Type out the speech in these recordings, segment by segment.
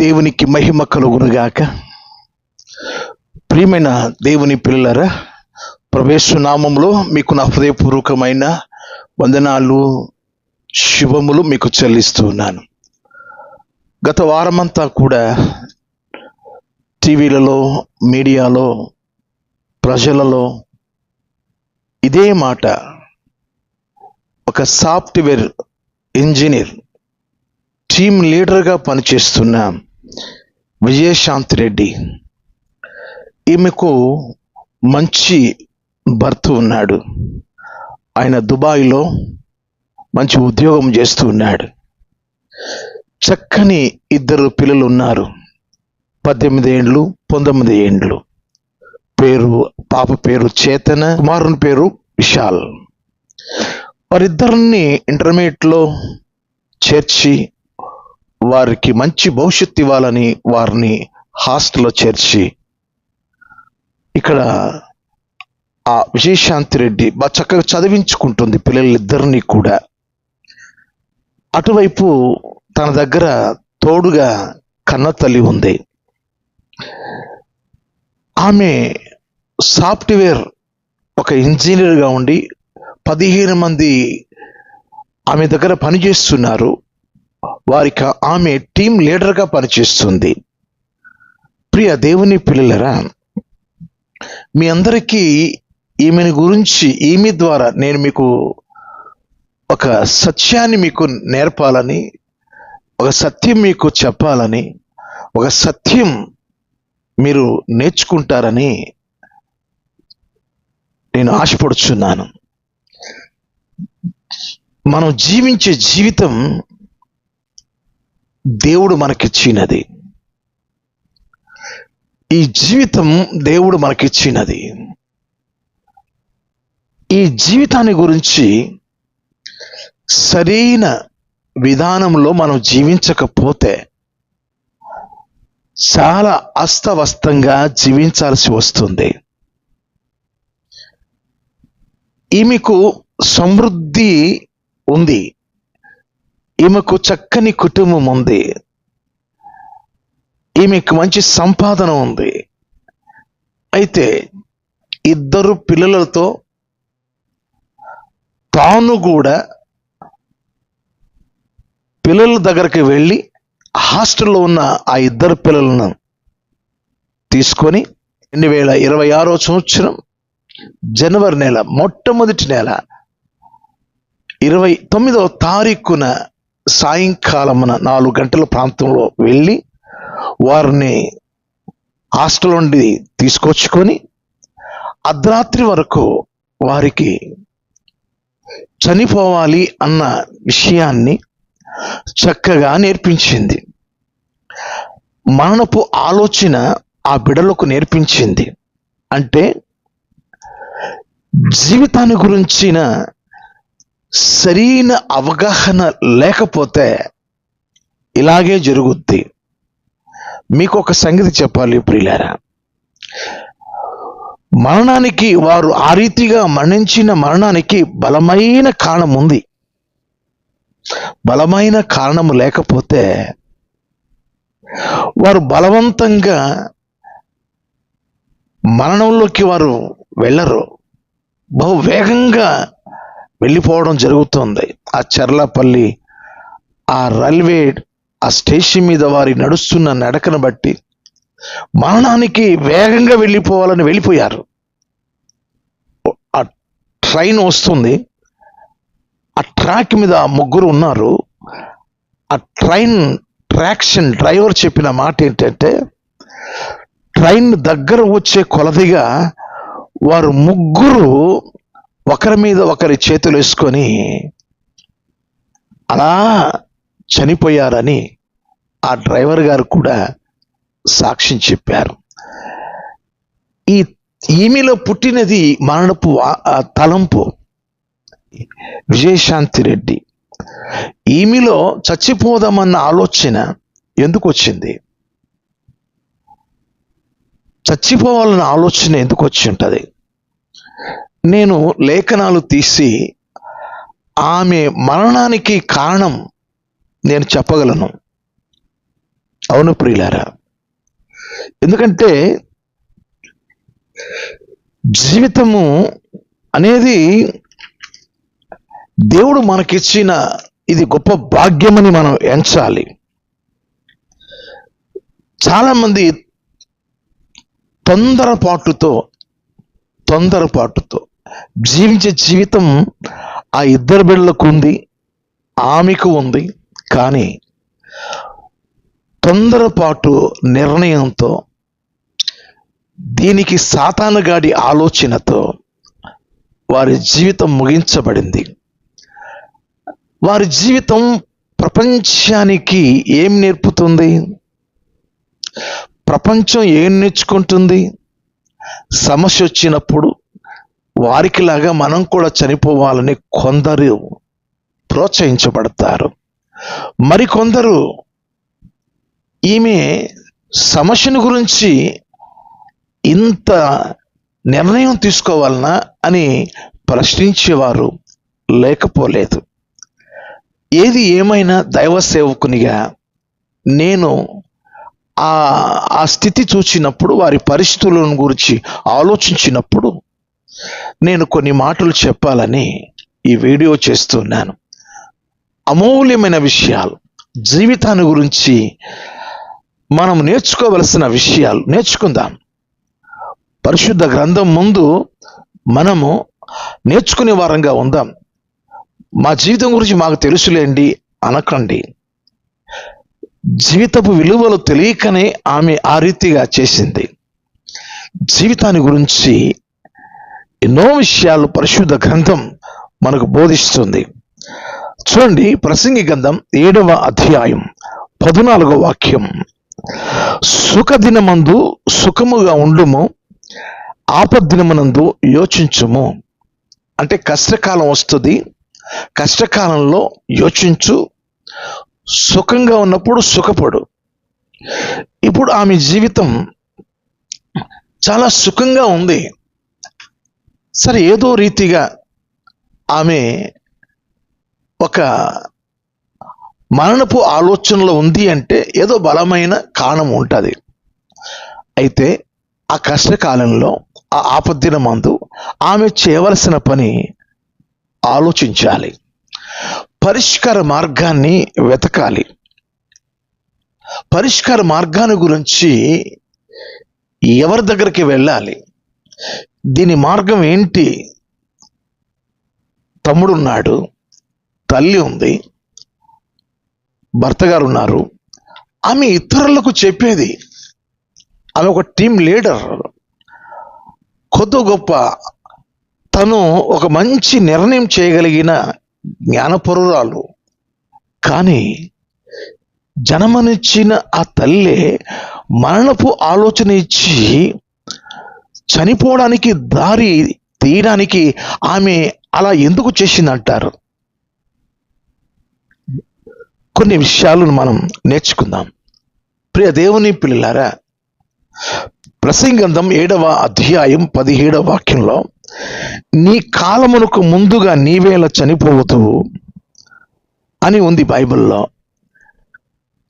దేవునికి మహిమ కలుగునుగాక. ప్రియమైన దేవుని పిల్లలారా, ప్రభుయేసు నామములో మీకు నా హృదయపూర్వకమైన వందనాలు, శుభములు మీకు చెల్లిస్తూ ఉన్నాను. గత వారమంతా కూడా టీవీలలో, మీడియాలో, ప్రజలలో ఇదే మాట, ఒక సాఫ్ట్వేర్ ఇంజనీర్ టీమ్ లీడర్గా పనిచేస్తున్న విజయశాంతి రెడ్డి, ఈమెకు మంచి భర్త ఉన్నాడు. ఆయన దుబాయ్లో మంచి ఉద్యోగం చేస్తూ ఉన్నాడు. చక్కని ఇద్దరు పిల్లలు ఉన్నారు, 18 ఏండ్లు 19 ఏండ్లు. పాప పేరు చేతన, కుమారుని పేరు విశాల్. వారిద్దరిని ఇంటర్మీడియట్లో చేర్చి వారికి మంచి భవిష్యత్తు ఇవ్వాలని వారిని హాస్టల్లో చేర్చి, ఇక్కడ ఆ విజయశాంతి రెడ్డి బాగా చక్కగా చదివించుకుంటుంది పిల్లలిద్దరినీ కూడా. అటువైపు తన దగ్గర తోడుగా కన్న తల్లి ఉంది. ఆమె సాఫ్ట్వేర్ ఒక ఇంజనీర్గా ఉండి 15 మంది ఆమె దగ్గర పనిచేస్తున్నారు. వారికి ఆమె టీం లీడర్గా పనిచేస్తుంది. ప్రియ దేవుని పిల్లలరా, మీ అందరికీ ఈమెను గురించి, ఈమె ద్వారా నేను మీకు ఒక సత్యాన్ని మీకు నేర్పాలని, ఒక సత్యం మీకు చెప్పాలని, ఒక సత్యం మీరు నేర్చుకుంటారని నేను ఆశపడుచున్నాను. మనం జీవించే జీవితం దేవుడు మనకిచ్చినది. ఈ జీవితం దేవుడు మనకిచ్చినది. ఈ జీవితాన్ని గురించి సరైన విధానంలో మనం జీవించకపోతే చాలా అస్తవ్యస్తంగా జీవించాల్సి వస్తుంది. ఈమెకు సమృద్ధి ఉంది, ఈమెకు చక్కని కుటుంబం ఉంది, ఈమెకు మంచి సంపాదన ఉంది. అయితే 2 పిల్లలతో తాను కూడా పిల్లల దగ్గరికి వెళ్ళి హాస్టల్లో ఉన్న ఆ 2 పిల్లలను తీసుకొని 2026 సంవత్సరం జనవరి నెల మొట్టమొదటి నెల 29వ తారీఖున సాయంకాలమున 4 గంటల ప్రాంతంలో వెళ్ళి వారిని హాస్టల్ నుండి తీసుకొచ్చుకొని అర్ధరాత్రి వరకు వారికి చనిపోవాలి అన్న విషయాన్ని చక్కగా నేర్పించింది. మరణపు ఆలోచన ఆ బిడ్డలకు నేర్పించింది. అంటే జీవితాన్ని గురించిన సరైన అవగాహన లేకపోతే ఇలాగే జరుగుద్ది. మీకు ఒక సంగతి చెప్పాలి ప్రియులారా, మరణానికి, వారు ఆ రీతిగా మరణించిన మరణానికి బలమైన కారణం ఉంది. బలమైన కారణం లేకపోతే వారు బలవంతంగా మరణంలోకి వారు వెళ్ళరు, బహు వేగంగా వెళ్ళిపోవడం జరుగుతుంది. ఆ చర్లపల్లి ఆ రైల్వే ఆ స్టేషన్ మీద వారి నడుస్తున్న నడకను బట్టి మరణానికి వేగంగా వెళ్ళిపోవాలని వెళ్ళిపోయారు. ఆ ట్రైన్ వస్తుంది, ఆ ట్రాక్ మీద 3 ఉన్నారు. ఆ ట్రైన్ ట్రాక్షన్ డ్రైవర్ చెప్పిన మాట ఏంటంటే, ట్రైన్ దగ్గర వచ్చే కొలదిగా వారు 3 ఒకరి మీద ఒకరి చేతులు వేసుకొని అలా చనిపోయారని ఆ డ్రైవర్ గారు కూడా సాక్ష్యం చెప్పారు. ఈమెలో పుట్టినది మరణపు తలంపు. విజయశాంతి రెడ్డి, ఈమెలో చచ్చిపోదామన్న ఆలోచన ఎందుకు వచ్చింది? చచ్చిపోవాలన్న ఆలోచన ఎందుకు వచ్చి ఉంటుంది? నేను లేఖనాలు తీసి ఆమె మరణానికి కారణం నేను చెప్పగలను. అవును ప్రియులారా, ఎందుకంటే జీవితము అనేది దేవుడు మనకిచ్చిన ఇది గొప్ప భాగ్యమని మనం ఎంచాలి. చాలామంది తొందరపాటుతో జీవించే జీవితం ఆ ఇద్దరు బిడ్డలకు ఉంది, ఆమెకు ఉంది. కానీ తొందరపాటు నిర్ణయంతో, దీనికి సాతానుగాడి ఆలోచనతో వారి జీవితం ముగించబడింది. వారి జీవితం ప్రపంచానికి ఏం నేర్పుతుంది? ప్రపంచం ఏం నేర్చుకుంటుంది? సమస్య వచ్చినప్పుడు వారికిలాగా మనం కూడా చనిపోవాలని కొందరు ప్రోత్సహించబడతారు. మరికొందరు ఈమె సమస్యను గురించి ఇంత నిర్ణయం తీసుకోవాలనా అని ప్రశ్నించేవారు లేకపోలేదు. ఏది ఏమైనా దైవ సేవకునిగా నేను ఆ స్థితి చూసినప్పుడు, వారి పరిస్థితులను గురించి ఆలోచించినప్పుడు నేను కొన్ని మాటలు చెప్పాలని ఈ వీడియో చేస్తున్నాను. అమూల్యమైన విషయాలు, జీవితాన్ని గురించి మనం నేర్చుకోవలసిన విషయాలు నేర్చుకుందాం. పరిశుద్ధ గ్రంథం ముందు మనము నేర్చుకునే వారంగా ఉందాం. మా జీవితం గురించి మాకు తెలుసులేండి అనకండి. జీవితపు విలువలు తెలియకనే ఆమె ఆ రీతిగా చేసింది. జీవితాన్ని గురించి ఎన్నో విషయాలు పరిశుద్ధ గ్రంథం మనకు బోధిస్తుంది. చూడండి, ప్రసంగి గ్రంథం 7వ అధ్యాయం 14వ వాక్యం. సుఖదినమందు సుఖముగా ఉండుము, ఆపద్దినమునందు యోచించుము. అంటే కష్టకాలం వస్తుంది, కష్టకాలంలో యోచించు, సుఖంగా ఉన్నప్పుడు సుఖపడు. ఇప్పుడు ఆమె జీవితం చాలా సుఖంగా ఉంది. సరే, ఏదో రీతిగా ఆమె ఒక మరణపు ఆలోచనలో ఉంది అంటే ఏదో బలమైన కారణం ఉంటుంది. అయితే ఆ కష్టకాలంలో, ఆ ఆపద్దినమందు ఆమె చేయవలసిన పని ఆలోచించాలి, పరిష్కార మార్గాన్ని వెతకాలి. పరిష్కార మార్గాన్ని గురించి ఎవరి దగ్గరికి వెళ్ళాలి? దీని మార్గం ఏంటి? తమ్ముడున్నాడు, తల్లి ఉంది, భర్త గారు ఉన్నారు. ఆమె ఇతరులకు చెప్పేది. ఆమె ఒక టీం లీడర్. కొద్ది గొప్ప తను ఒక మంచి నిర్ణయం చేయగలిగిన జ్ఞానపరురాలు. కానీ జన్మనిచ్చిన ఆ తల్లే మరణపు ఆలోచన ఇచ్చి చనిపోవడానికి దారి తీయడానికి ఆమె అలా ఎందుకు చేసిందంటారు? కొన్ని విషయాలను మనం నేర్చుకుందాం. ప్రియ దేవుని పిల్లలారా, ప్రసంగి గ్రంథం 7వ అధ్యాయం 17వ వాక్యంలో, నీ కాలమునకు ముందుగా నీవేళ చనిపోవద్దు అని ఉంది బైబిల్లో.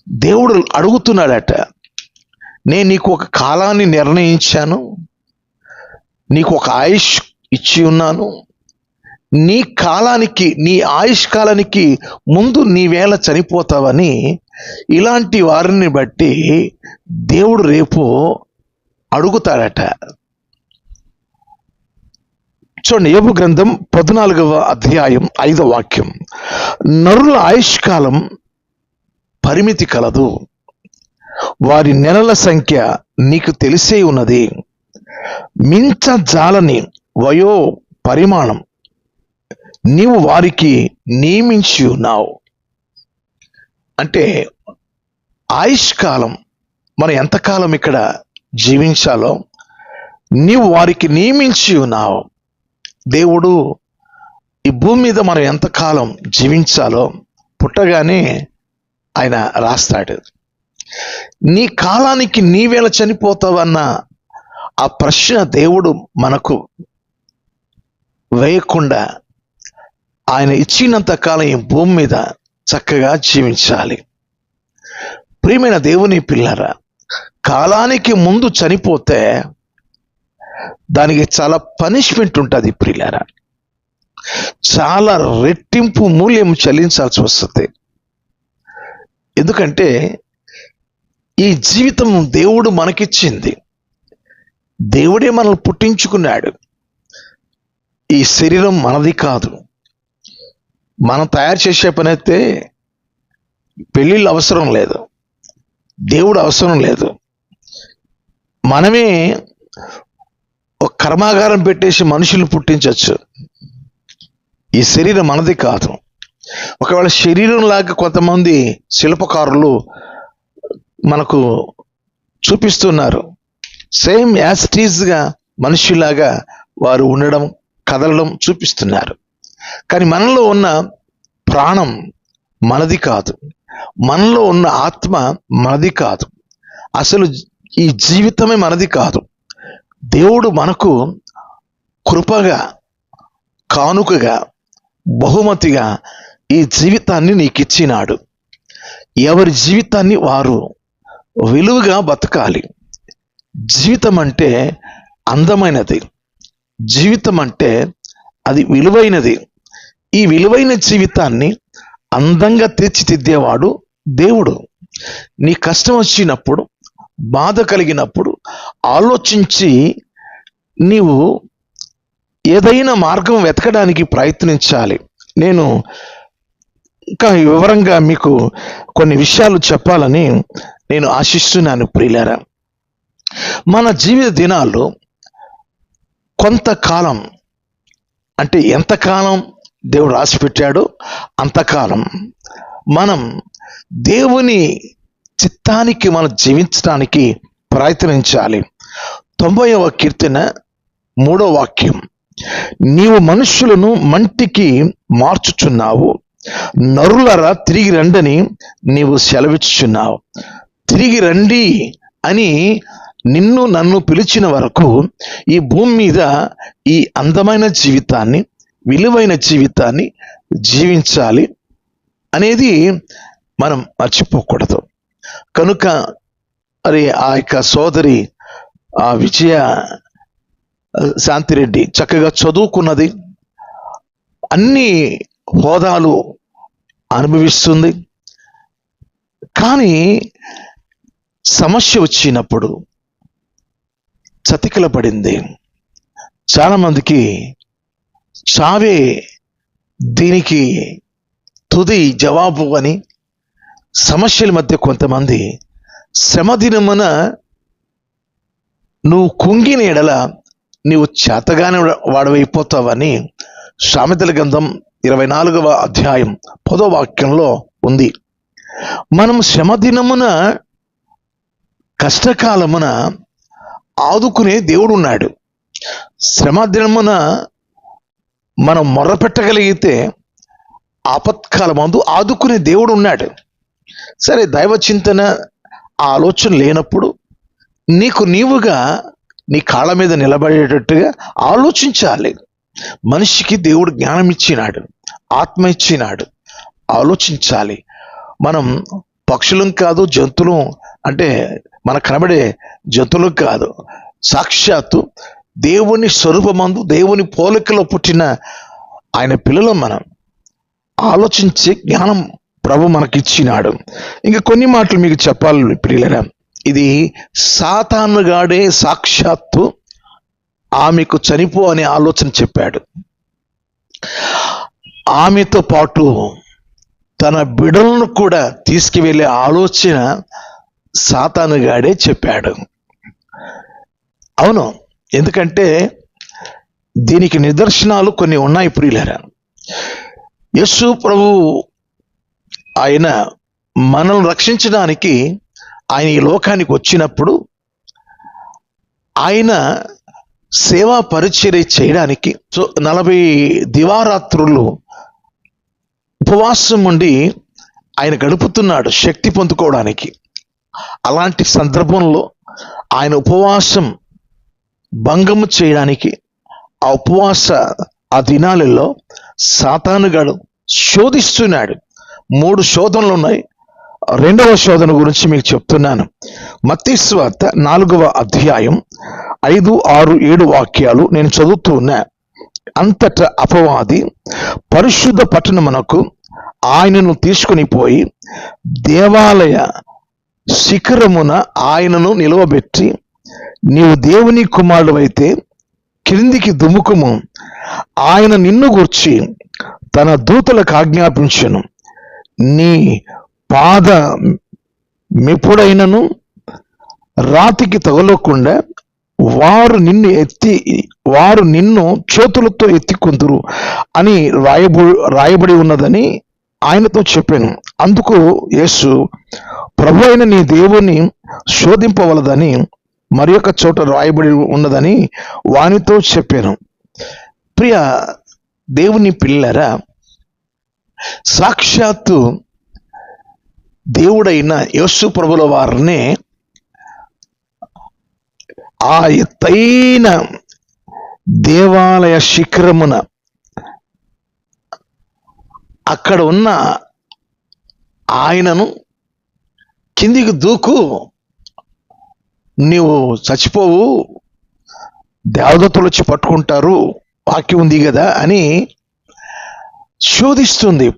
దేవుడు అడుగుతున్నాడట, నేను నీకు ఒక కాలాన్ని నిర్ణయించాను, నీకు ఒక ఆయుష్ ఇచ్చి ఉన్నాను. నీ కాలానికి, నీ ఆయుష్ కాలానికి ముందు నీవేళ చనిపోతావని ఇలాంటి వారిని బట్టి దేవుడు రేపు అడుగుతాడట. చూడండి, యోబు గ్రంథం 14వ అధ్యాయం 5వ వాక్యం. నరుల ఆయుష్కాలం పరిమితి కలదు, వారి నెలల సంఖ్య నీకు తెలిసే ఉన్నది. మించజాలని వయో పరిమాణం నీవు వారికి నియమించి ఉన్నావు. అంటే ఆయుష్కాలం, మనం ఎంతకాలం ఇక్కడ జీవించాలో నీవు వారికి నియమించి ఉన్నావు. దేవుడు ఈ భూమి మీద మనం ఎంతకాలం జీవించాలో పుట్టగానే ఆయన రాస్తాడు. నీ కాలానికి నీవేళ చనిపోతావన్న ఆ ప్రశ్న దేవుడు మనకు వేయకుండా ఆయన ఇచ్చినంత కాలం ఈ భూమి మీద చక్కగా జీవించాలి. ప్రియమైన దేవుని పిల్లరా, కాలానికి ముందు చనిపోతే దానికి చాలా పనిష్మెంట్ ఉంటుంది ప్రియులారా. చాలా రెట్టింపు మూల్యం చెల్లించాల్సి వస్తుంది. ఎందుకంటే ఈ జీవితం దేవుడు మనకిచ్చింది. దేవుడే మనల్ని పుట్టించుకున్నాడు. ఈ శరీరం మనది కాదు. మనం తయారు చేసే పని అయితే పెళ్ళిళ్ళు అవసరం లేదు, దేవుడు అవసరం లేదు. మనమే ఒక కర్మాగారం పెట్టేసి మనుషులు పుట్టించవచ్చు. ఈ శరీరం మనది కాదు. ఒకవేళ శరీరం లాగా కొంతమంది శిల్పకారులు మనకు చూపిస్తున్నారు. సేమ్ యాజ్ ఇట్ ఈజ్గా మనుషులాగా వారు ఉండడం, కదలడం చూపిస్తున్నారు. కానీ మనలో ఉన్న ప్రాణం మనది కాదు, మనలో ఉన్న ఆత్మ మనది కాదు. అసలు ఈ జీవితమే మనది కాదు. దేవుడు మనకు కృపగా, కానుకగా, బహుమతిగా ఈ జీవితాన్ని నీకు ఇచ్చినాడు. ఎవరి జీవితాన్ని వారు విలువగా బతకాలి. జీవితం అంటే అందమైనది, జీవితం అంటే అది విలువైనది. ఈ విలువైన జీవితాన్ని అందంగా తీర్చిదిద్దేవాడు దేవుడు. నీ కష్టం వచ్చినప్పుడు, బాధ కలిగినప్పుడు ఆలోచించి నీవు ఏదైనా మార్గం వెతకడానికి ప్రయత్నించాలి. నేను ఇంకా వివరంగా మీకు కొన్ని విషయాలు చెప్పాలని నేను ఆశిస్తున్నాను ప్రియులారా. మన జీవిత దినాలు కొంతకాలం, అంటే ఎంతకాలం దేవుడు రాసి పెట్టాడో అంతకాలం మనం దేవుని చిత్తానికి మనం జీవించడానికి ప్రయత్నించాలి. 90వ కీర్తన 3వ వాక్యం, నీవు మనుష్యులను మంటికి మార్చుచున్నావు, నరులరా తిరిగి రండని నీవు సెలవిచ్చుచున్నావు. తిరిగి రండి అని నిన్ను నన్ను పిలిచిన వరకు ఈ భూమి మీద ఈ అందమైన జీవితాన్ని, విలువైన జీవితాన్ని జీవించాలి అనేది మనం మర్చిపోకూడదు. కనుక మరి ఆ యొక్క సోదరి ఆ విజయ శాంతిరెడ్డి చక్కగా చదువుకున్నది, అన్ని హోదాలు అనుభవిస్తుంది. కానీ సమస్య వచ్చినప్పుడు చతికిల పడింది. చాలామందికి చావే దీనికి తుది జవాబు అని సమస్యల మధ్య కొంతమంది శ్రమ దినమున నువ్వు కుంగిన ఎడల నీవు చేతగానే వాడవైపోతావని సామెతల గ్రంథం 24వ అధ్యాయం 10వ వాక్యంలో ఉంది. మనం శ్రమ దినమున, కష్టకాలమున ఆదుకునే దేవుడు ఉన్నాడు. శ్రమ దినమున మనం మొర్రపెట్టగలిగితే ఆపత్కాలమందు ఆదుకునే దేవుడు ఉన్నాడు. సరే, దైవ చింతన ఆలోచన లేనప్పుడు నీకు నీవుగా నీ కాళ్ళ మీద నిలబడేటట్టుగా ఆలోచించాలి. మనిషికి దేవుడు జ్ఞానం ఇచ్చినాడు, ఆత్మ ఇచ్చినాడు, ఆలోచించాలి. మనం పక్షులం కాదు, జంతువులు అంటే మనకు కనబడే జంతువులు కాదు. సాక్షాత్తు దేవుని స్వరూపమందు, దేవుని పోలికలో పుట్టిన ఆయన పిల్లలం మనం. ఆలోచించే జ్ఞానం ప్రభు మనకిచ్చినాడు. ఇంకా కొన్ని మాటలు మీకు చెప్పాలి ప్రియులరా. ఇది సాతానుగాడే సాక్షాత్తు ఆమెకు చనిపో అనే ఆలోచన చెప్పాడు. ఆమెతో పాటు తన బిడ్డలను కూడా తీసుకువెళ్ళే ఆలోచన సాతానుగాడే చెప్పాడు. అవును, ఎందుకంటే దీనికి నిదర్శనాలు కొన్ని ఉన్నాయి ప్రియులారా. యేసు ప్రభు ఆయన మనల్ని రక్షించడానికి ఆయన ఈ లోకానికి వచ్చినప్పుడు ఆయన సేవా పరిచర్య చేయడానికి 40 దివారాత్రులు ఉపవాసం ఉండి ఆయన గడుపుతున్నాడు శక్తి పొందుకోవడానికి. అలాంటి సందర్భంలో ఆయన ఉపవాసం భంగము చేయడానికి ఆ దినాలలో సాతానుగాడు శోధిస్తున్నాడు. 3 శోధనలు ఉన్నాయి. రెండవ శోధన గురించి మీకు చెప్తున్నాను. మత్తయి సువార్త 4వ అధ్యాయం 5, 6, 7 వాక్యాలు నేను చదువుతూ ఉన్నా. అంతటా అపవాది పరిశుద్ధ పట్టణమునకు ఆయనను తీసుకుని పోయి దేవాలయ శిఖరమున ఆయనను నిలవబెట్టి, నీవు దేవుని కుమారుడవైతే క్రిందికి దుముకుము, ఆయన నిన్ను గూర్చి తన దూతలకు ఆజ్ఞాపించెను, నీ పాద మెప్పుడైనను రాతికి తగలకుండా వారు నిన్ను చేతులతో ఎత్తికొందురు అని రాయబడి ఉన్నదని ఆయనతో చెప్పాను. అందుకు యేసు, ప్రభు అయిన నీ దేవుని శోధింపవలదని మరి ఒక చోట రాయబడి ఉన్నదని వానితో చెప్పాను. ప్రియ దేవుని పిల్లరా, సాక్షాత్తు దేవుడైన యేసు ప్రభుల వారినే ఆ ఎత్తైన దేవాలయ శిఖరమున అక్కడ ఉన్న ఆయనను కిందికి దూకు, నీవు చచ్చిపోవు, దేవదత్తులు వచ్చి పట్టుకుంటారు, వాక్యం ఉంది కదా అని శోధిస్తుంది.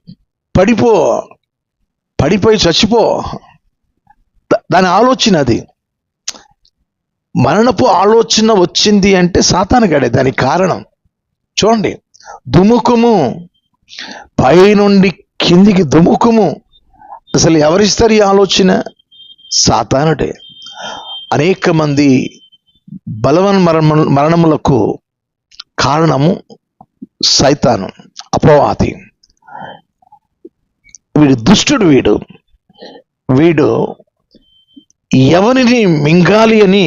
పడిపోయి చచ్చిపో. దాని ఆలోచన అది. మరణపు ఆలోచన వచ్చింది అంటే సాతానుగాడే దానికి కారణం. చూడండి, దుముకుము, పైనుండి కిందికి దుముకుము. అసలు ఎవరిస్తారు ఈ ఆలోచన? సాతానుడే. అనేక మంది బలవన్ మరణములకు కారణము సైతాను, అపవాది. వీడు దుష్టుడు. వీడు ఎవరిని మింగాలి అని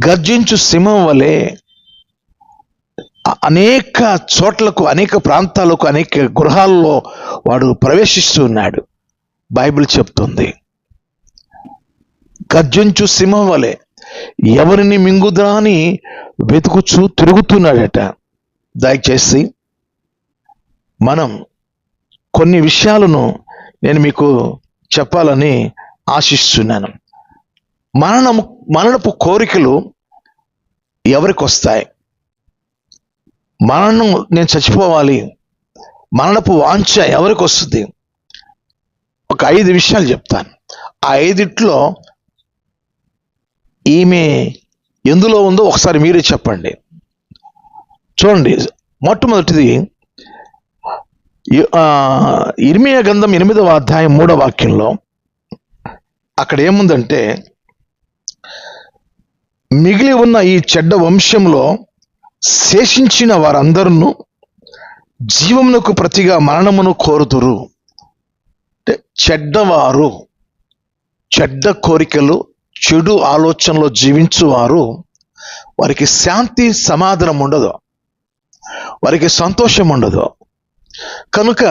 గర్జించు సింహం వలె అనేక చోట్లకు, అనేక ప్రాంతాలకు, అనేక గృహాల్లో వాడు ప్రవేశిస్తూ ఉన్నాడు. బైబిల్ చెప్తుంది, గర్జించు సింహం వలె ఎవరిని మింగుదా అని వెతుకుచూ తిరుగుతున్నాడట. దయచేసి మనం కొన్ని విషయాలను నేను మీకు చెప్పాలని ఆశిస్తున్నాను. మరణపు కోరికలు ఎవరికి వస్తాయి? నేను చచ్చిపోవాలి, మరణపు వాంఛ ఎవరికి వస్తుంది? ఒక 5 విషయాలు చెప్తాను. ఆ 5 ఈమె ఎందులో ఉందో ఒకసారి మీరే చెప్పండి. చూడండి, మొట్టమొదటిది ఇర్మియా గ్రంథం 8వ అధ్యాయం 3వ వాక్యంలో అక్కడ ఏముందంటే, మిగిలి ఉన్న ఈ చెడ్డ వంశంలో శేషించిన వారందరూ జీవమునకు ప్రతిగా మరణమును కోరుతురు. అంటే చెడ్డవారు, చెడ్డ కోరికలు, చెడు ఆలోచనలో జీవించువారు, వారికి శాంతి సమాధానం ఉండదు, వారికి సంతోషం ఉండదు. కనుక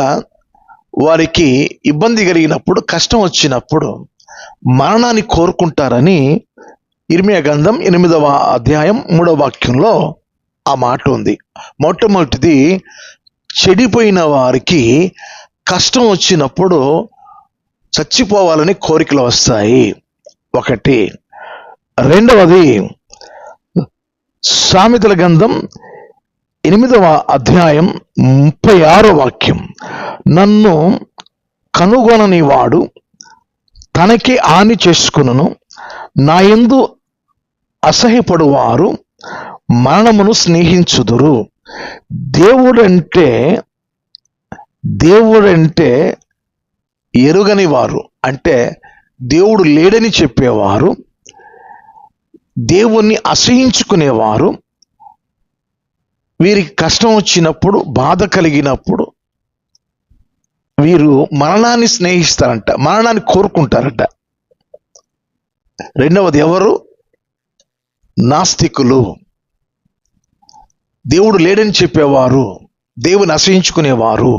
వారికి ఇబ్బంది కలిగినప్పుడు, కష్టం వచ్చినప్పుడు మరణాన్ని కోరుకుంటారని ఇర్మియా గ్రంథం 8వ అధ్యాయం 3వ వాక్యంలో ఆ మాట ఉంది. మొట్టమొదటిది, చెడిపోయిన వారికి కష్టం వచ్చినప్పుడు చచ్చిపోవాలని కోరికలు వస్తాయి, ఒకటి. రెండవది, సామెతల గ్రంథం 8వ అధ్యాయం 36వ వాక్యం, నన్ను కనుగొనని వాడు తనకి హాని చేసుకును, నా యందు అసహ్యపడువారు మరణమును స్నేహించుదురు. దేవుడంటే ఎరుగని వారు, అంటే దేవుడు లేడని చెప్పేవారు, దేవుణ్ణి అసహించుకునేవారు, వీరికి కష్టం వచ్చినప్పుడు, బాధ కలిగినప్పుడు వీరు మరణాన్ని స్నేహిస్తారంట, మరణాన్ని కోరుకుంటారట. రెండవది ఎవరు? నాస్తికులు, దేవుడు లేడని చెప్పేవారు, దేవుని అసహించుకునేవారు.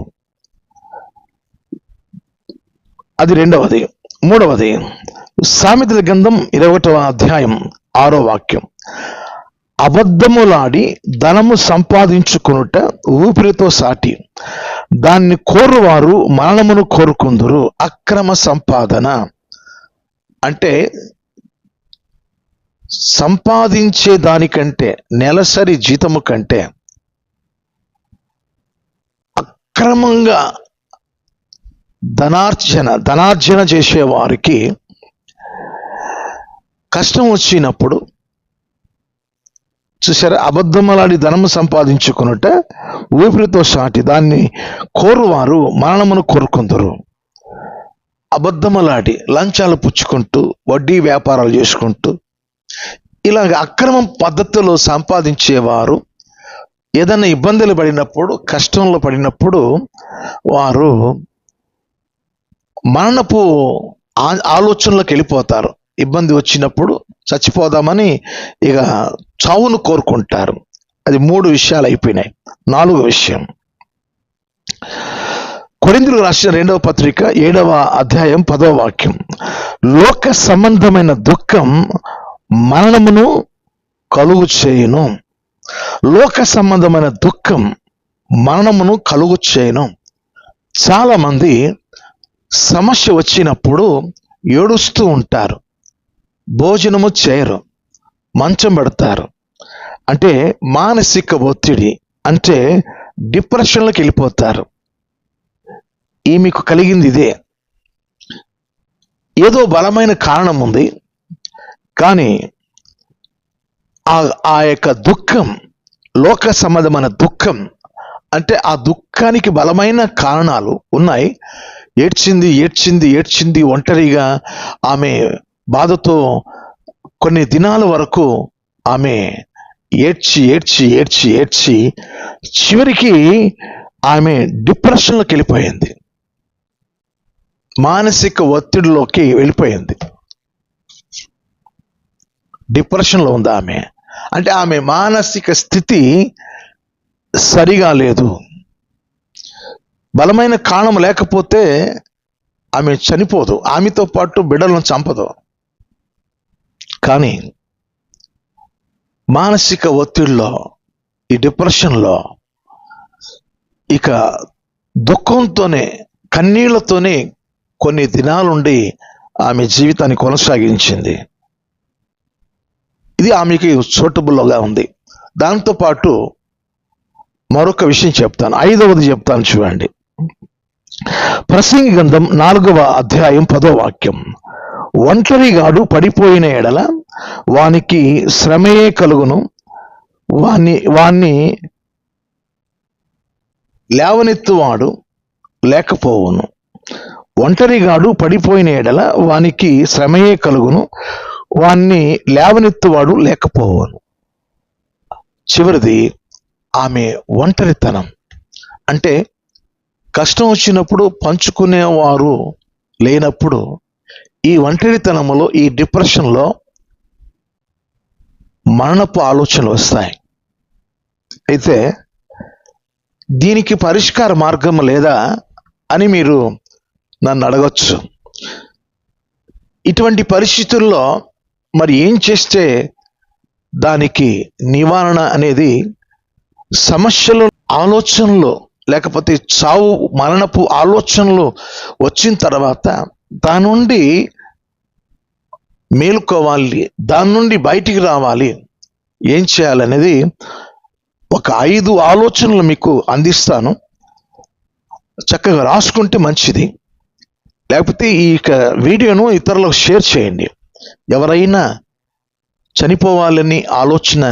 అది రెండవది. మూడవది, సామెతల గ్రంథం 21వ అధ్యాయం 6వ వాక్యం, అబద్ధములాడి ధనము సంపాదించుకొనుట ఊపిరితో సాటి, దాన్ని కోరువారు మరణమును కోరుకుందురు. అక్రమ సంపాదన అంటే సంపాదించే దానికంటే, నెలసరి జీతము కంటే అక్రమంగా ధనార్జన చేసే వారికి కష్టం వచ్చినప్పుడు చూసారా, అబద్ధమలాడి ధనము సంపాదించుకున్నట ఊపిరితో సాటి దాన్ని కోరువారు మరణమును కోరుకుందరు. అబద్ధమలాడి లంచాలు పుచ్చుకుంటూ వడ్డీ వ్యాపారాలు చేసుకుంటూ ఇలాగ అక్రమ పద్ధతిలో సంపాదించేవారు ఏదైనా ఇబ్బందులు పడినప్పుడు, కష్టంలో పడినప్పుడు వారు మరణపు ఆలోచనలోకి వెళ్ళిపోతారు. ఇబ్బంది వచ్చినప్పుడు చచ్చిపోదామని ఇక చావును కోరుకుంటారు. అది 3 విషయాలు అయిపోయినాయి. 4వ విషయం, కొరింథీయులకు రాసిన 2వ పత్రిక 7వ అధ్యాయం 10వ వాక్యం, లోక సంబంధమైన దుఃఖం మరణమును కలుగు చేయును. లోక సంబంధమైన దుఃఖం మరణమును కలుగు చేయను. చాలా మంది సమస్య వచ్చినప్పుడు ఏడుస్తూ ఉంటారు, భోజనము చేయరు, మంచం పెడతారు. అంటే మానసిక ఒత్తిడి, అంటే డిప్రెషన్లోకి వెళ్ళిపోతారు. ఈమెకు కలిగింది ఇదే. ఏదో బలమైన కారణం ఉంది, కానీ ఆ యొక్క దుఃఖం, లోక సంబంధమైన దుఃఖం అంటే ఆ దుఃఖానికి బలమైన కారణాలు ఉన్నాయి. ఏడ్చింది ఒంటరిగా ఆమె బాధతో కొన్ని దినాల వరకు ఆమె ఏడ్చి చివరికి ఆమె డిప్రెషన్లోకి వెళ్ళిపోయింది, మానసిక ఒత్తిడిలోకి వెళ్ళిపోయింది. డిప్రెషన్లో ఉంది ఆమె. అంటే ఆమె మానసిక స్థితి సరిగా లేదు. బలమైన కారణం లేకపోతే ఆమె చనిపోదు, ఆమెతో పాటు బిడ్డలను చంపదు. కానీ మానసిక ఒత్తిడిలో, ఈ డిప్రెషన్లో ఇక దుఃఖంతోనే, కన్నీళ్లతోనే కొన్ని దినాలుండి ఆమె జీవితాన్ని కొనసాగించింది. ఇది ఆమెకి సూటబుల్గా ఉంది. దాంతోపాటు మరొక విషయం చెప్తాను, 5వది చెప్తాను చూడండి. ప్రసంగి గ్రంథం 4వ అధ్యాయం 10వ వాక్యం, ఒంటరిగాడు పడిపోయిన ఎడల వానికి శ్రమయే కలుగును, వాణ్ణి లేవనెత్తువాడు లేకపోవును. ఒంటరిగాడు పడిపోయిన ఎడల వానికి శ్రమయే కలుగును, వాణ్ణి లేవనెత్తువాడు లేకపోవును. చివరిది ఆమె ఒంటరితనం. అంటే కష్టం వచ్చినప్పుడు పంచుకునేవారు లేనప్పుడు ఈ ఒంటరితనములో, ఈ డిప్రెషన్లో మరణపు ఆలోచనలు వస్తాయి. అయితే దీనికి పరిష్కార మార్గం లేదా అని మీరు నన్ను అడగచ్చు. ఇటువంటి పరిస్థితుల్లో మరి ఏం చేస్తే దానికి నివారణ అనేది, సమస్యలు, ఆలోచనలు లేకపోతే చావు మరణపు ఆలోచనలు వచ్చిన తర్వాత దాని నుండి మేలుకోవాలి, దాని నుండి బయటికి రావాలి, ఏం చేయాలనేది ఒక 5 ఆలోచనలు మీకు అందిస్తాను. చక్కగా రాసుకుంటే మంచిది. లేకపోతే ఈ వీడియోను ఇతరులకు షేర్ చేయండి. ఎవరైనా చనిపోవాలని ఆలోచన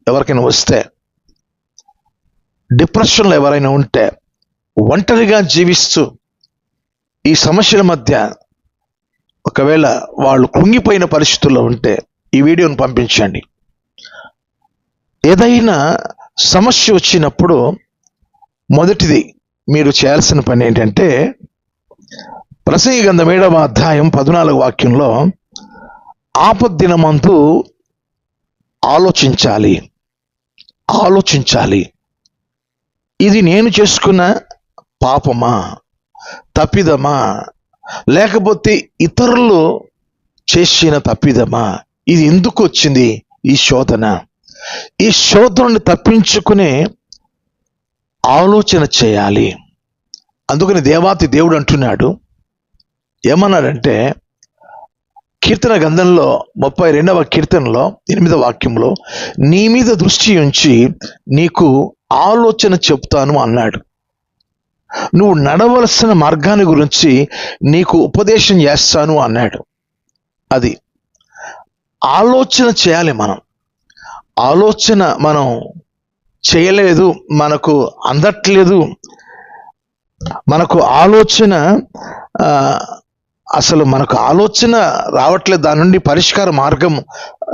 ఎవరికైనా వస్తే, డిప్రెషన్లో ఎవరైనా ఉంటే, ఒంటరిగా జీవిస్తూ ఈ సమస్యల మధ్య ఒకవేళ వాళ్ళు కృంగిపోయిన పరిస్థితుల్లో ఉంటే ఈ వీడియోను పంపించండి. ఏదైనా సమస్య వచ్చినప్పుడు మొదటిది మీరు చేయాల్సిన పని ఏంటంటే, ప్రసంగి గ్రంథం 7వ అధ్యాయం 14వ వాక్యంలో, ఆపద్దినమందు ఆలోచించాలి. ఇది నేను చేసుకున్న పాపమా, తప్పిదమా, లేకపోతే ఇతరులు చేసిన తప్పిదమా, ఇది ఎందుకు వచ్చింది ఈ శోధన, ఈ శోధనని తప్పించుకునే ఆలోచన చేయాలి. అందుకని దేవాతి దేవుడు అంటున్నాడు, ఏమన్నాడంటే కీర్తన గ్రంథంలో 32వ కీర్తనలో 8వ వాక్యంలో, నీ మీద దృష్టి ఉంచి నీకు ఆలోచన చెప్తాను అన్నాడు. నువ్వు నడవలసిన మార్గాన్ని గురించి నీకు ఉపదేశం చేస్తాను అన్నాడు. అది ఆలోచన చేయాలి. ఆలోచన మనం చేయలేదు, మనకు అందట్లేదు, మనకు ఆలోచన అసలు మనకు ఆలోచన రావట్లేదు, దాని నుండి పరిష్కార మార్గం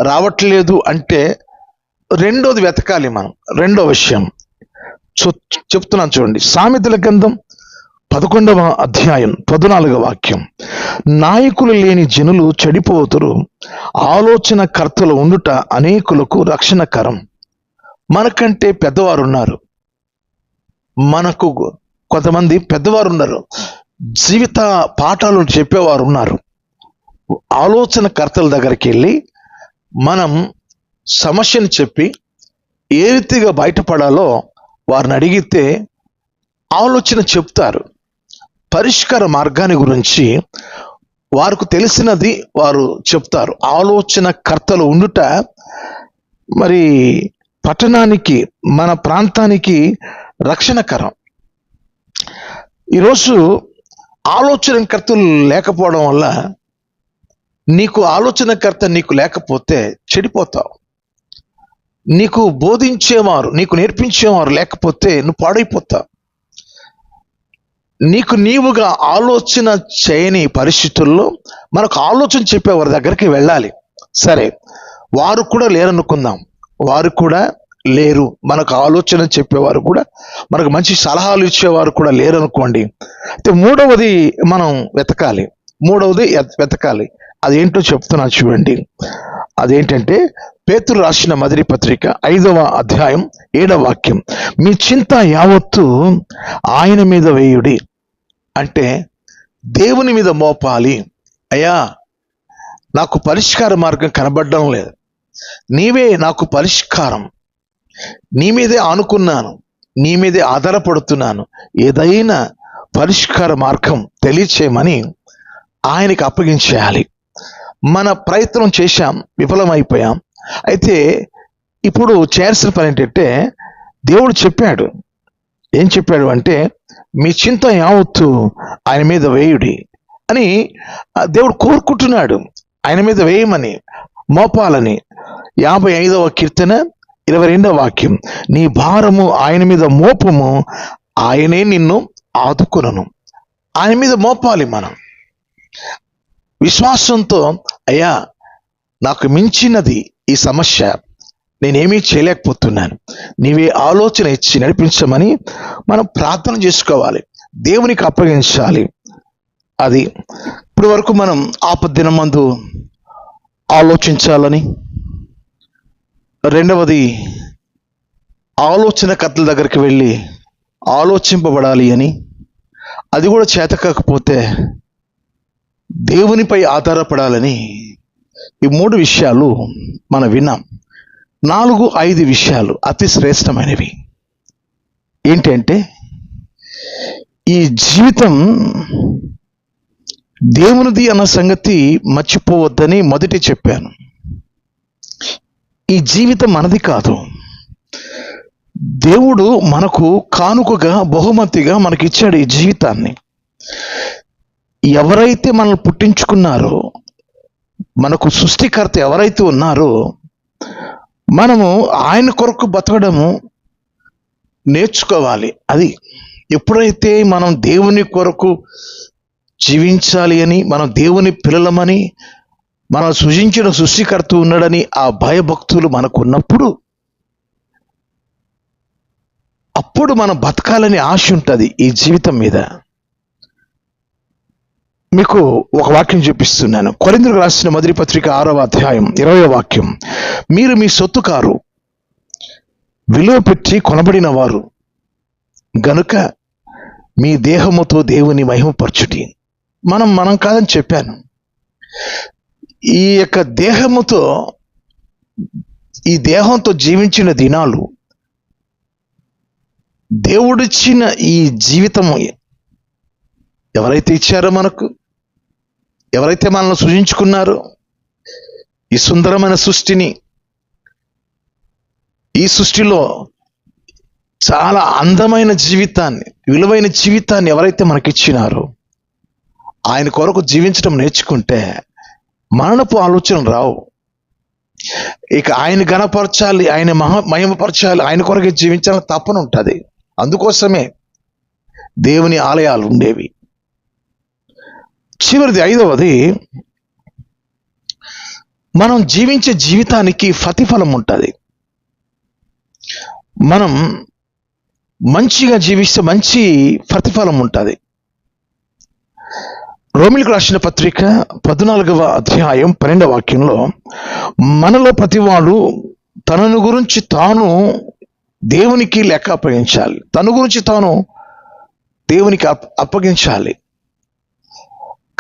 రావట్లేదు అంటే రెండోది వెతకాలి మనం. రెండో విషయం చెప్తున్నాను చూడండి. సామెతల గ్రంథం 11వ అధ్యాయం 14వ వాక్యం, నాయకులు లేని జనులు చెడిపోతురు, ఆలోచన కర్తలు ఉండుట అనేకులకు రక్షణకరం. మనకంటే పెద్దవారు ఉన్నారు, మనకు కొంతమంది పెద్దవారు ఉన్నారు, జీవిత పాఠాలు చెప్పేవారు ఉన్నారు. ఆలోచన కర్తల దగ్గరికి వెళ్ళి మనం సమస్యను చెప్పి ఏ రీతిగా బయటపడాలో వారిని అడిగితే ఆలోచన చెప్తారు. పరిష్కార మార్గాన్ని గురించి వారికి తెలిసినది వారు చెప్తారు. ఆలోచన కర్తలు ఉండుట మరి పట్టణానికి, మన ప్రాంతానికి రక్షణకరం. ఈరోజు ఆలోచనకర్తలు లేకపోవడం వల్ల, నీకు ఆలోచనకర్త నీకు లేకపోతే చెడిపోతావు. నీకు బోధించేవారు, నీకు నేర్పించేవారు లేకపోతే నువ్వు పాడైపోతావు. నీకు నీవుగా ఆలోచన చేయని పరిస్థితుల్లో మనకు ఆలోచన చెప్పేవారి దగ్గరికి వెళ్ళాలి. సరే, వారు కూడా లేరనుకుందాం, వారు కూడా లేరు, మనకు ఆలోచన చెప్పేవారు కూడా, మనకు మంచి సలహాలు ఇచ్చేవారు కూడా లేరనుకోండి. అయితే మూడవది మనం వెతకాలి. అదేంటో చెప్తున్నా చూడండి. అదేంటంటే పేతురు రాసిన మొదటి పత్రిక 5వ అధ్యాయం 7వ వాక్యం, మీ చింత యావత్తు ఆయన మీద వేయుడి. అంటే దేవుని మీద మోపాలి. అయ్యా, నాకు పరిష్కార మార్గం కనబడడం లేదు, నీవే నాకు పరిష్కారం, నీ మీదే ఆనుకున్నాను, నీ మీదే ఆధారపడుతున్నాను, ఏదైనా పరిష్కార మార్గం తెలియచేయమని ఆయనకి అప్పగించేయాలి. మన ప్రయత్నం చేశాం, విఫలమైపోయాం. అయితే ఇప్పుడు చేయాల్సిన పని ఏంటంటే, దేవుడు చెప్పాడు. ఏం చెప్పాడు అంటే, మీ చింత యావత్తు ఆయన మీద వేయుడి అని దేవుడు కోరుకుంటున్నాడు. ఆయన మీద వేయమని, మోపాలని. 55వ కీర్తన 22వ వాక్యం, నీ భారము ఆయన మీద మోపము, ఆయనే నిన్ను ఆదుకొనును. ఆయన మీద మోపాలి మనం విశ్వాసంతో. అయ్యా, నాకు మించినది ఈ సమస్య, నేనేమీ చేయలేకపోతున్నాను, నీవే ఆలోచన ఇచ్చి నడిపించమని మనం ప్రార్థన చేసుకోవాలి, దేవునికి అప్పగించాలి. అది ఇప్పటి వరకు మనం ఆపద్దినమందు ఆలోచించాలని, రెండవది ఆలోచనకర్తల దగ్గరికి వెళ్ళి ఆలోచింపబడాలి అని, అది కూడా చేత కాకపోతే దేవునిపై ఆధారపడాలని, ఈ 3 విషయాలు మనం విన్నాం. 4-5 విషయాలు అతి శ్రేష్టమైనవి. ఏంటంటే, ఈ జీవితం దేవునిది అన్న సంగతి మర్చిపోవద్దని మొదటి చెప్పాను. ఈ జీవితం మనది కాదు, దేవుడు మనకు కానుకగా, బహుమతిగా మనకిచ్చాడు ఈ జీవితాన్ని. ఎవరైతే మనల్ని పుట్టించుకున్నారో, మనకు సృష్టికర్త ఎవరైతే ఉన్నారో, మనము ఆయన కొరకు బతకడము నేర్చుకోవాలి. అది ఎప్పుడైతే మనం దేవుని కొరకు జీవించాలి అని, మనం దేవుని పిల్లలమని, మనం సృజించిన సృష్టికర్త ఉన్నాడని ఆ భయభక్తులు మనకు ఉన్నప్పుడు, అప్పుడు మనం బతకాలని ఆశ ఉంటుంది ఈ జీవితం మీద. మీకు ఒక వాక్యం చూపిస్తున్నాను. కొరింథీయులకు రాసిన మొదటి పత్రిక 6వ అధ్యాయం 20వ వాక్యం, మీరు మీ సొత్తు కారు, విలువ పెట్టి కొనబడిన వారు గనుక మీ దేహముతో దేవుని మహిమపరచుటి. మనం కాదని చెప్పాను. ఈ యొక్క దేహముతో, ఈ దేహంతో జీవించిన దినాలు, దేవుడిచ్చిన ఈ జీవితము ఎవరైతే ఇచ్చారో మనకు, ఎవరైతే మనల్ని సృజించుకున్నారో, ఈ సుందరమైన సృష్టిని, ఈ సృష్టిలో చాలా అందమైన జీవితాన్ని, విలువైన జీవితాన్ని ఎవరైతే మనకిచ్చినారో ఆయన కొరకు జీవించడం నేర్చుకుంటే మరణపు ఆలోచనలు రావు. ఇక ఆయన ఘనపరచాలి, ఆయన మహిమపరచాలి, ఆయన కొరకే జీవించాలని తపన ఉంటుంది. అందుకోసమే దేవుని ఆలయాలు ఉండేవి. చివరిది, ఐదవది, మనం జీవించే జీవితానికి ప్రతిఫలం ఉంటుంది. మనం మంచిగా జీవిస్తే మంచి ప్రతిఫలం ఉంటుంది. రోమిలకు రాసిన పత్రిక 14వ అధ్యాయం 12వ వాక్యంలో, మనలో ప్రతివాడు తనను గురించి తాను దేవునికి లెక్క అప్పగించాలి. తన గురించి తాను దేవునికి అప్పగించాలి.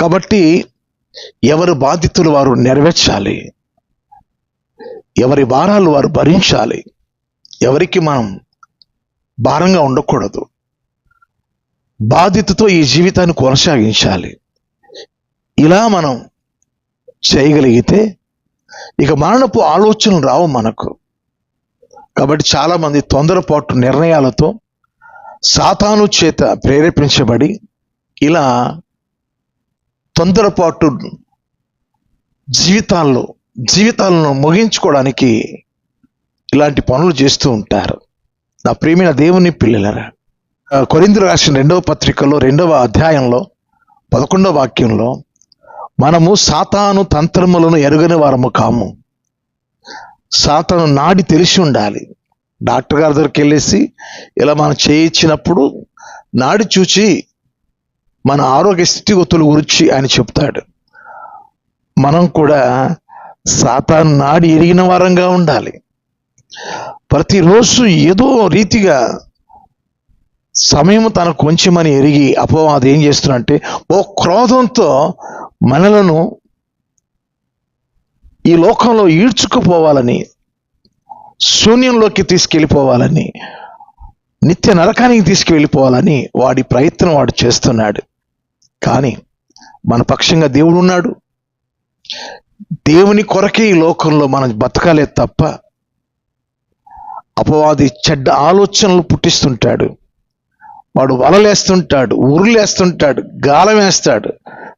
కాబట్టి ఎవరి బాధ్యతలు వారు నెరవేర్చాలి, ఎవరి భారాలు వారు భరించాలి. ఎవరికి మనం భారంగా ఉండకూడదు. బాధ్యతతో ఈ జీవితాన్ని కొనసాగించాలి. ఇలా మనం చేయగలిగితే ఇక మరణపు ఆలోచనలు రావు మనకు. కాబట్టి చాలామంది తొందరపాటు నిర్ణయాలతో సాతాను చేత ప్రేరేపించబడి ఇలా తొందరపాటు జీవితాలను ముగించుకోవడానికి ఇలాంటి పనులు చేస్తూ ఉంటారు. నా ప్రియమైన దేవుని పిల్లలరా, కొరింథీయులకు రాసిన 2వ పత్రికలో 2వ అధ్యాయంలో 11వ వాక్యంలో, మనము సాతాను తంత్రములను ఎరుగని వారము కాము. సాతాను నాడి తెలిసి ఉండాలి. డాక్టర్ గారి దగ్గరికి వెళ్ళేసి ఇలా మనం చేయించినప్పుడు నాడి చూచి మన ఆరోగ్య స్థితిగతుల గురించి ఆయన చెప్తాడు. మనం కూడా సాతాను నాడి ఎరిగిన వారంగా ఉండాలి. ప్రతిరోజు ఏదో రీతిగా సమయం తనకు కొంచెమని ఎరిగి అపవాది ఏం చేస్తున్నంటే ఓ క్రోధంతో మనలను ఈ లోకంలో ఈడ్చుకుపోవాలని, శూన్యంలోకి తీసుకెళ్ళిపోవాలని, నిత్య నరకానికి తీసుకువెళ్ళిపోవాలని వాడి ప్రయత్నం వాడు చేస్తున్నాడు. కానీ మన పక్షంగా దేవుడు ఉన్నాడు. దేవుని కొరకే ఈ లోకంలో మనం బతకాలే తప్ప అపవాది చెడ్డ ఆలోచనలు పుట్టిస్తుంటాడు. వాడు వలలేస్తుంటాడు, ఉరులేస్తుంటాడు, గాలం వేస్తాడు.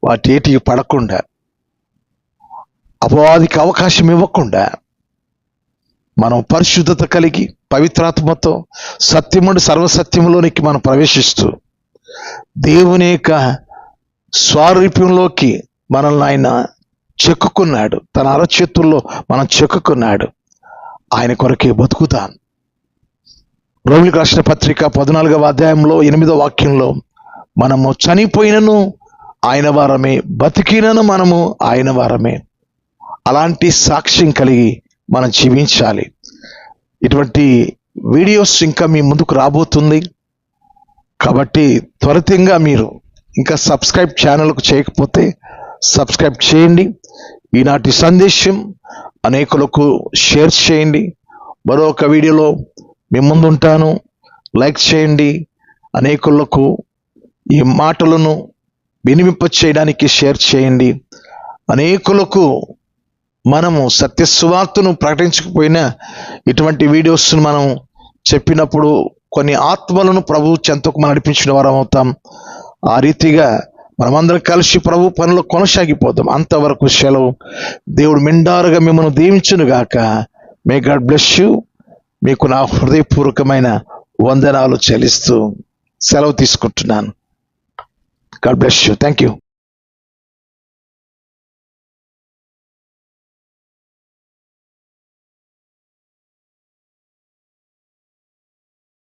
వాటేటికి పడకుండా, అపవాదికి అవకాశం ఇవ్వకుండా మనం పరిశుద్ధత కలిగి పవిత్రాత్మతో సత్యముడు సర్వసత్యములోనికి మనం ప్రవేశిస్తూ దేవుని యొక్క స్వారూప్యంలోకి మనల్ని ఆయన చెక్కుకున్నాడు. తన అరచేతుల్లో మనం చెక్కుకున్నాడు. ఆయన కొరకే బతుకుతాను. రోమిలకు రాసిన పత్రిక 14వ అధ్యాయంలో 8వ వాక్యంలో, మనము చనిపోయినను ఆయన వారమే, బతికినను మనము ఆయన వారమే. అలాంటి సాక్ష్యం కలిగి మనం జీవించాలి. ఇటువంటి వీడియోస్ ఇంకా మీ ముందుకు రాబోతుంది. కాబట్టి త్వరితంగా మీరు ఇంకా సబ్స్క్రైబ్ ఛానల్కు చేయకపోతే సబ్స్క్రైబ్ చేయండి. ఈనాటి సందేశం అనేకులకు షేర్ చేయండి. మరొక వీడియోలో మీ ముందు ఉంటాను. లైక్ చేయండి. అనేకులకు ఈ మాటలను వినిపింప చేయడానికి షేర్ చేయండి. అనేకులకు మనము సత్య సువార్తను ప్రకటించకపోయినా ఇటువంటి వీడియోస్ను మనం చెప్పినప్పుడు కొన్ని ఆత్మలను ప్రభు చెంతకు మనం నడిపించిన వారం అవుతాం. ఆ రీతిగా మనమందరం కలిసి ప్రభు పనులు కొనసాగిపోతాం. అంతవరకు సెలవు. దేవుడు మెండారుగా మిమ్మల్ని దీవించును గాక. May God bless you. మీకు నా హృదయపూర్వకమైన వందనాలు చెల్లిస్తూ సెలవు తీసుకుంటున్నాను. God bless you. Thank you.